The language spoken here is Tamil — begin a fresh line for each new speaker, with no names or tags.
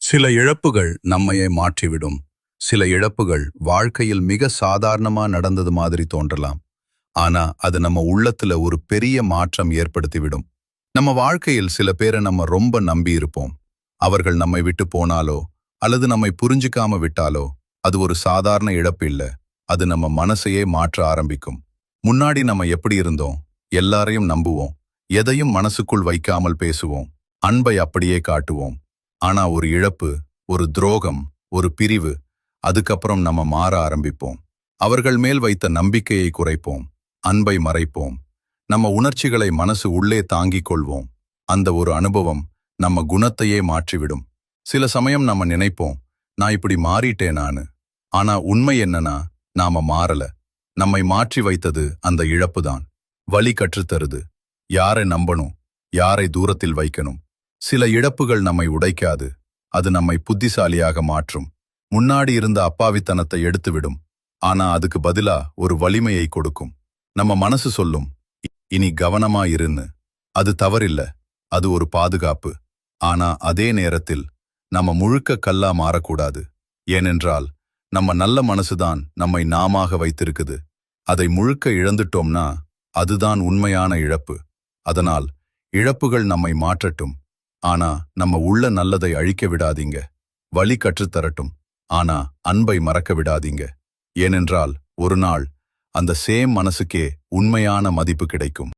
சில இழப்புகள் நம்மையே மாற்றிவிடும். சில இழப்புகள் வாழ்க்கையில் மிக சாதாரணமா நடந்தது மாதிரி தோன்றலாம். ஆனா அது நம்ம உள்ளத்துல ஒரு பெரிய மாற்றம் ஏற்படுத்திவிடும். நம்ம வாழ்க்கையில் சில பேரை நம்ம ரொம்ப நம்பி இருப்போம். அவர்கள் நம்மை விட்டு போனாலோ அல்லது நம்மை புரிஞ்சுக்காம விட்டாலோ அது ஒரு சாதாரண இழப்பு இல்ல. அது நம்ம மனசையே மாற்ற ஆரம்பிக்கும். முன்னாடி நம்ம எப்படி இருந்தோம்? எல்லாரையும் நம்புவோம். எதையும் மனசுக்குள் வைக்காமல் பேசுவோம். அன்பை அப்படியே காட்டுவோம். ஆனா ஒரு இழப்பு, ஒரு துரோகம், ஒரு பிரிவு, அதுக்கப்புறம் நம்ம மாற ஆரம்பிப்போம். அவர்கள் மேல் வைத்த நம்பிக்கையை குறைப்போம். அன்பை மறைப்போம். நம்ம உணர்ச்சிகளை மனசு உள்ளே தாங்கிக் கொள்வோம். அந்த ஒரு அனுபவம் நம்ம குணத்தையே மாற்றிவிடும். சில சமயம் நம்ம நினைப்போம், நான் இப்படி மாறிட்டேன் நானு. ஆனா உண்மை என்னன்னா, நாம மாறல. நம்மை மாற்றி வைத்தது அந்த இழப்புதான். வழி கற்றுத்தருது. யாரை நம்பணும், யாரை தூரத்தில் வைக்கணும். சில இழப்புகள் நம்மை உடைக்காது. அது நம்மை புத்திசாலியாக மாற்றும். முன்னாடி இருந்த அப்பாவித்தனத்தை எடுத்துவிடும். ஆனா அதுக்கு பதிலா ஒரு வலிமையை கொடுக்கும். நம்ம மனசு சொல்லும், இனி கவனமா இருன்னு." அது தவறில்ல. அது ஒரு பாதுகாப்பு. ஆனா அதே நேரத்தில் நம்ம முழுக்க கல்லா மாறக்கூடாது. ஏனென்றால் நம்ம நல்ல மனசுதான் நம்மை நாமாக வைத்திருக்குது. அதை முழுக்க இழந்துட்டோம்னா அதுதான் உண்மையான இழப்பு. அதனால் இழப்புகள் நம்மை மாற்றட்டும். ஆனா நம்ம உள்ள நல்லதை அழிக்க விடாதீங்க. வழி கற்றுத்தரட்டும். ஆனா அன்பை மறக்க விடாதீங்க. ஏனென்றால் ஒரு நாள் அந்த சேம் மனசுக்கே உண்மையான மதிப்பு கிடைக்கும்.